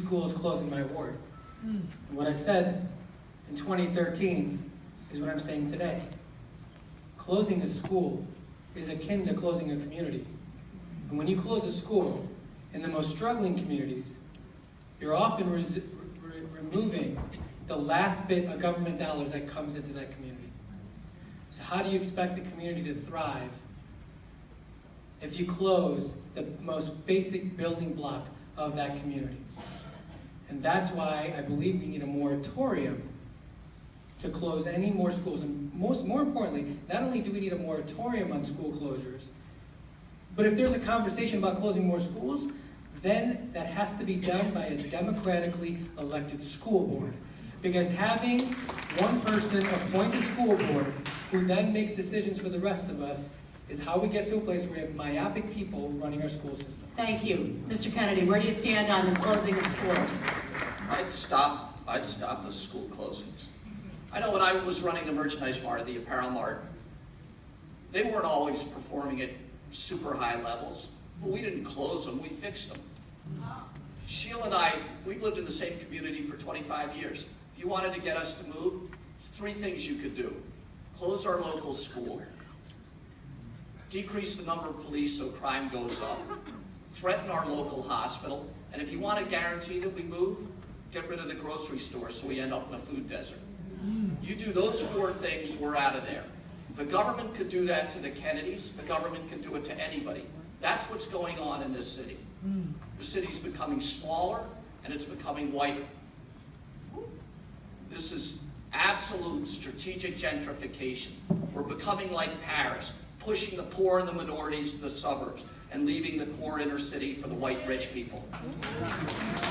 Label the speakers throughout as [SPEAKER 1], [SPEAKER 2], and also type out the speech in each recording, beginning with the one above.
[SPEAKER 1] schools close in my ward. And what I said in 2013 is what I'm saying today. Closing a school is akin to closing a community. And when you close a school in the most struggling communities, you're often removing the last bit of government dollars that comes into that community. So how do you expect the community to thrive if you close the most basic building block of that community? And that's why I believe we need a moratorium to close any more schools. And more importantly, not only do we need a moratorium on school closures, but if there's a conversation about closing more schools, then that has to be done by a democratically elected school board. Because having one person appoint a school board who then makes decisions for the rest of us is how we get to a place where we have myopic people running our school system.
[SPEAKER 2] Thank you. Mr. Kennedy, where do you stand on the closing of schools?
[SPEAKER 3] I'd stop the school closings. I know when I was running the merchandise mart, the apparel mart, they weren't always performing at super high levels, but we didn't close them, we fixed them. Sheila and I, we've lived in the same community for 25 years. If you wanted to get us to move, 3 things you could do. Close our local school, decrease the number of police so crime goes up, threaten our local hospital, and if you want to guarantee that we move, get rid of the grocery store so we end up in a food desert. You do those 4 things, we're out of there. If the government could do that to the Kennedys, the government can do it to anybody. That's what's going on in this city. The city's becoming smaller, and it's becoming whiter. This is absolute strategic gentrification. We're becoming like Paris, pushing the poor and the minorities to the suburbs, and leaving the core inner city for the white rich people.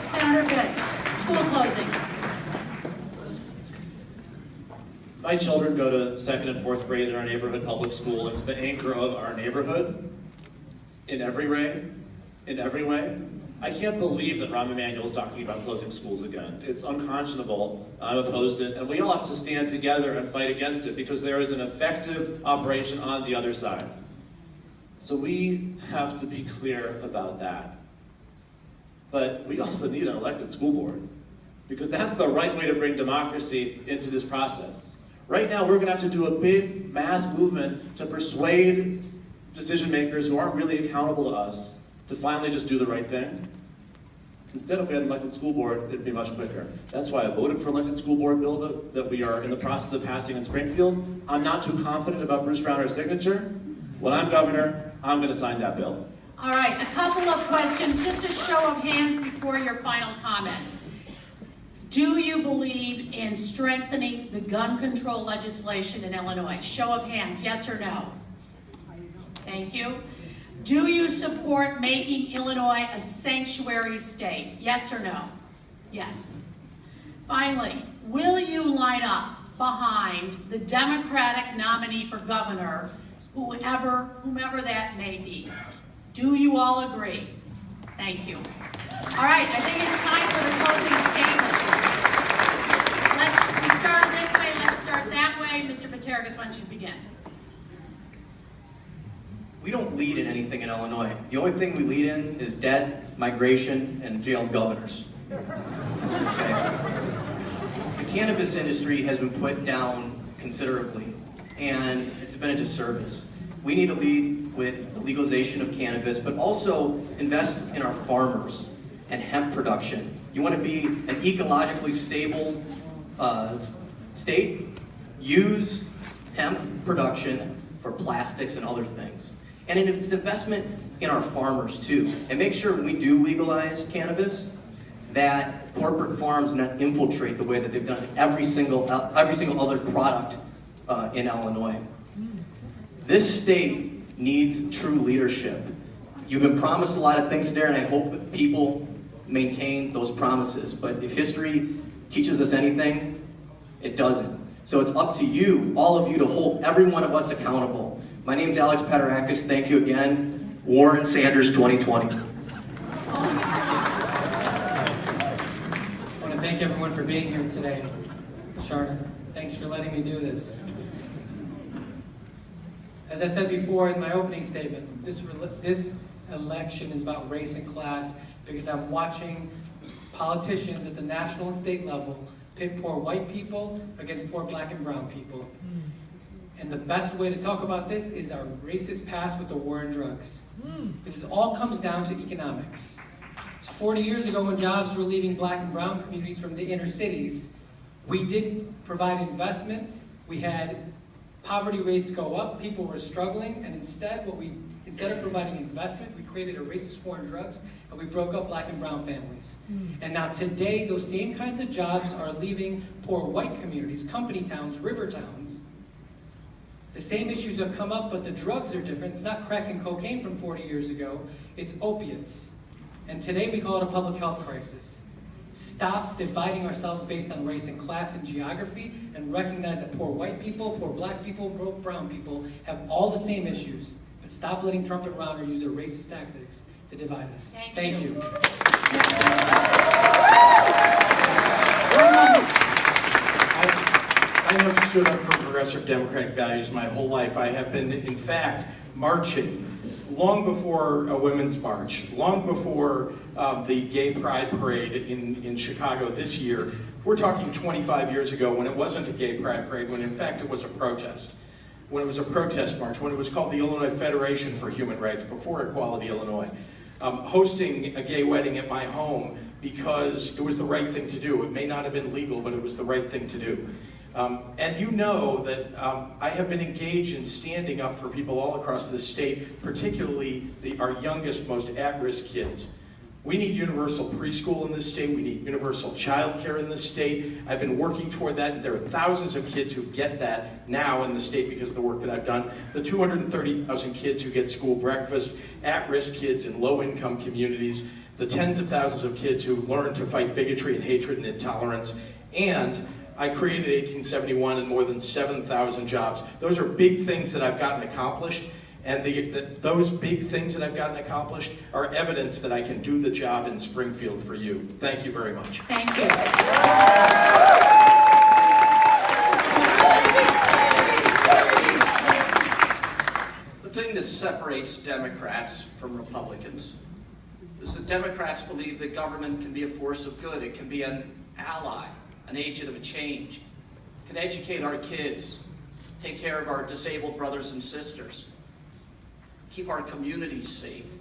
[SPEAKER 2] Senator Biss, school closings.
[SPEAKER 4] My children go to 2nd and 4th grade in our neighborhood public school. It's the anchor of our neighborhood in every way. I can't believe that Rahm Emanuel's talking about closing schools again. It's unconscionable. I'm opposed to it, and we all have to stand together and fight against it because there is an effective operation on the other side. So we have to be clear about that. But we also need an elected school board because that's the right way to bring democracy into this process. Right now, we're going to have to do a big mass movement to persuade decision makers who aren't really accountable to us to finally just do the right thing. Instead, if we had an elected school board, it'd be much quicker. That's why I voted for elected school board bill that we are in the process of passing in Springfield. I'm not too confident about Bruce Browner's signature. When I'm governor, I'm going to sign that bill.
[SPEAKER 2] All right, a couple of questions, just a show of hands before your final comments. Do you believe in strengthening the gun control legislation in Illinois? Show of hands, yes or no? Thank you. Do you support making Illinois a sanctuary state? Yes or no? Yes. Finally, will you line up behind the Democratic nominee for governor, whomever that may be? Do you all agree? Thank you. All right, I think it's time for the closing statements. We started this way, let's start that way. Mr. Pt3, why don't you begin?
[SPEAKER 5] We don't lead in anything in Illinois. The only thing we lead in is debt, migration, and jailed governors. Okay. The cannabis industry has been put down considerably, and it's been a disservice. We need to lead with the legalization of cannabis, but also invest in our farmers and hemp production. You want to be an ecologically stable state? Use hemp production for plastics and other things. And it's investment in our farmers too. And make sure when we do legalize cannabis, that corporate farms not infiltrate the way that they've done every single other product in Illinois. This state needs true leadership. You've been promised a lot of things there, and I hope that people maintain those promises. But if history teaches us anything, it doesn't. So it's up to you, all of you, to hold every one of us accountable. My name's Alex Pt3. Thank you again. Warren Sanders 2020.
[SPEAKER 1] I want to thank everyone for being here today. Sharna, thanks for letting me do this. As I said before in my opening statement, this election is about race and class because I'm watching politicians at the national and state level pit poor white people against poor black and brown people. And the best way to talk about this is our racist past with the war on drugs. Because it all comes down to economics. So 40 years ago, when jobs were leaving black and brown communities from the inner cities, we did provide investment. We had poverty rates go up, people were struggling, and instead of providing investment, we created a racist war on drugs, and we broke up black and brown families. And now today, those same kinds of jobs are leaving poor white communities, company towns, river towns. The same issues have come up, but the drugs are different. It's not crack and cocaine from 40 years ago, it's opiates. And today we call it a public health crisis. Stop dividing ourselves based on race and class and geography, and recognize that poor white people, poor black people, poor brown people have all the same issues. But stop letting Trump and Rauner use their racist tactics to divide us. Thank you.
[SPEAKER 6] I have stood up for progressive democratic values my whole life. I have been, in fact, marching long before a women's march, long before the gay pride parade in Chicago this year. We're talking 25 years ago when it wasn't a gay pride parade, when in fact it was a protest. When it was a protest march, when it was called the Illinois Federation for Human Rights, before Equality Illinois. Hosting a gay wedding at my home because it was the right thing to do. It may not have been legal, but it was the right thing to do. And you know that I have been engaged in standing up for people all across the state, particularly our youngest, most at-risk kids. We need universal preschool in this state. We need universal child care in this state. I've been working toward that. There are thousands of kids who get that now in the state because of the work that I've done. The 230,000 kids who get school breakfast, at-risk kids in low-income communities, the tens of thousands of kids who learn to fight bigotry and hatred and intolerance, and I created 1871 and more than 7,000 jobs. Those are big things that I've gotten accomplished, and those big things that I've gotten accomplished are evidence that I can do the job in Springfield for you. Thank you very much.
[SPEAKER 2] Thank you.
[SPEAKER 3] The thing that separates Democrats from Republicans is that Democrats believe that government can be a force of good. It can be an ally, an agent of a change. It can educate our kids, take care of our disabled brothers and sisters, keep our communities safe,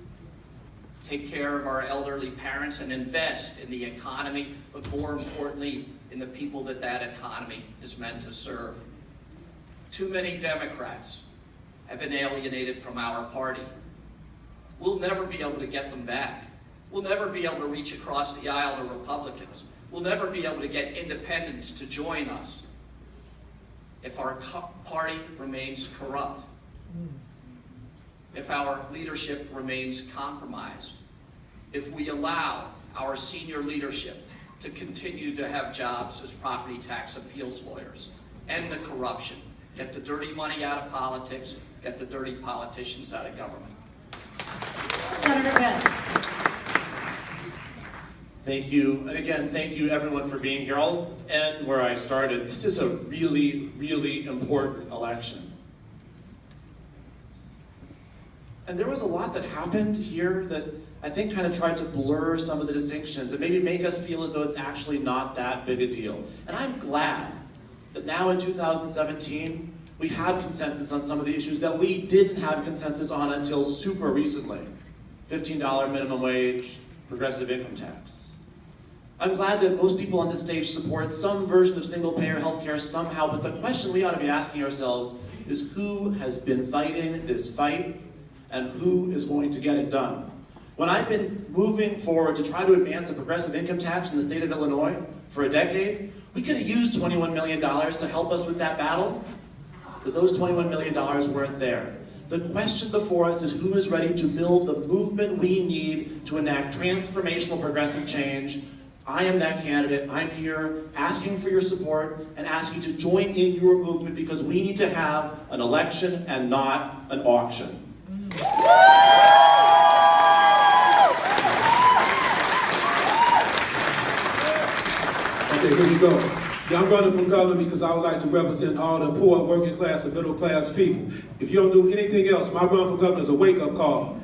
[SPEAKER 3] take care of our elderly parents, and invest in the economy, but more importantly, in the people that that economy is meant to serve. Too many Democrats have been alienated from our party. We'll never be able to get them back. We'll never be able to reach across the aisle to Republicans. We'll never be able to get independents to join us if our party remains corrupt, if our leadership remains compromised, if we allow our senior leadership to continue to have jobs as property tax appeals lawyers, end the corruption, get the dirty money out of politics, get the dirty politicians out of government.
[SPEAKER 2] Senator Bess.
[SPEAKER 4] Thank you, and again, thank you everyone for being here. I'll end where I started. This is a really, really important election. And there was a lot that happened here that I think kind of tried to blur some of the distinctions and maybe make us feel as though it's actually not that big a deal. And I'm glad that now in 2017, we have consensus on some of the issues that we didn't have consensus on until super recently. $15 minimum wage, progressive income tax. I'm glad that most people on this stage support some version of single-payer healthcare somehow, but the question we ought to be asking ourselves is who has been fighting this fight and who is going to get it done? When I've been moving forward to try to advance a progressive income tax in the state of Illinois for a decade, we could have used $21 million to help us with that battle, but those $21 million weren't there. The question before us is who is ready to build the movement we need to enact transformational progressive change. I am that candidate. I'm here asking for your support and asking to join in your movement because we need to have an election and not an auction.
[SPEAKER 7] Okay, here we go. Yeah, I'm running for governor because I would like to represent all the poor, working class, and middle class people. If you don't do anything else, my run for governor is a wake-up call.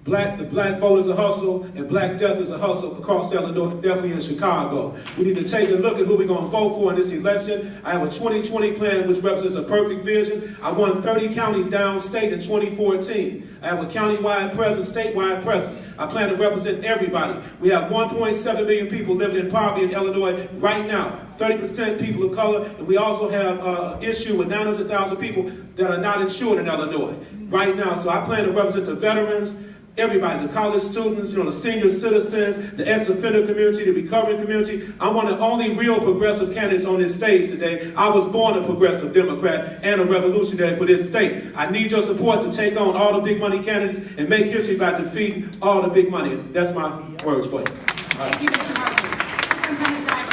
[SPEAKER 7] The black vote is a hustle, and black death is a hustle across Illinois, definitely in Chicago. We need to take a look at who we're going to vote for in this election. I have a 2020 plan which represents a perfect vision. I won 30 counties downstate in 2014. I have a countywide presence, statewide presence. I plan to represent everybody. We have 1.7 million people living in poverty in Illinois right now. 30% people of color, and we also have an issue with 900,000 people that are not insured in Illinois right now. So I plan to represent the veterans, everybody, the college students, the senior citizens, the ex-offender community, the recovering community. I'm one of the only real progressive candidates on this stage today. I was born a progressive Democrat and a revolutionary for this state. I need your support to take on all the big money candidates and make history by defeating all the big money. That's my words for you.
[SPEAKER 2] Thank you, Mr. Markey. Superintendent Diver.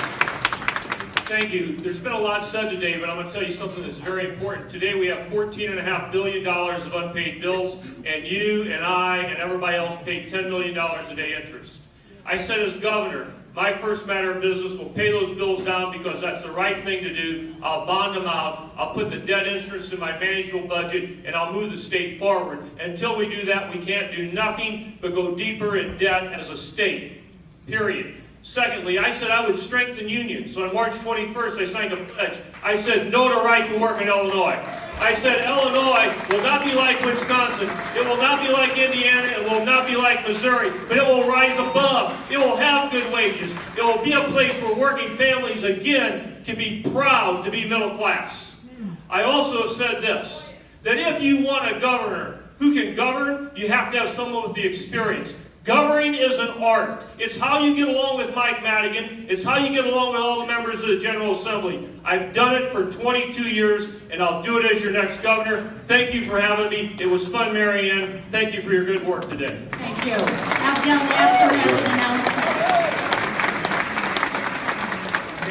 [SPEAKER 8] Thank you. There's been a lot said today, but I'm going to tell you something that's very important. Today we have $14.5 billion of unpaid bills, and you and I and everybody else paid $10 million a day interest. I said as governor, my first matter of business will pay those bills down because that's the right thing to do. I'll bond them out. I'll put the debt interest in my manageable budget, and I'll move the state forward. Until we do that, we can't do nothing but go deeper in debt as a state, period. Secondly, I said I would strengthen unions. So on March 21st, I signed a pledge. I said no to right to work in Illinois. I said Illinois will not be like Wisconsin. It will not be like Indiana. It will not be like Missouri. But it will rise above. It will have good wages. It will be a place where working families, again, can be proud to be middle class. I also said this, that if you want a governor who can govern, you have to have someone with the experience. Governing is an art. It's how you get along with Mike Madigan. It's how you get along with all the members of the General Assembly. I've done it for 22 years, and I'll do it as your next governor. Thank you for having me. It was fun, Mary Ann. Thank you for your good work today.
[SPEAKER 2] Thank you. Abdel Nasser has an announcement.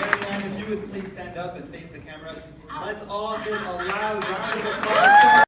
[SPEAKER 9] Mary Ann, if you would please stand up and face the cameras. Let's all give a loud round of applause.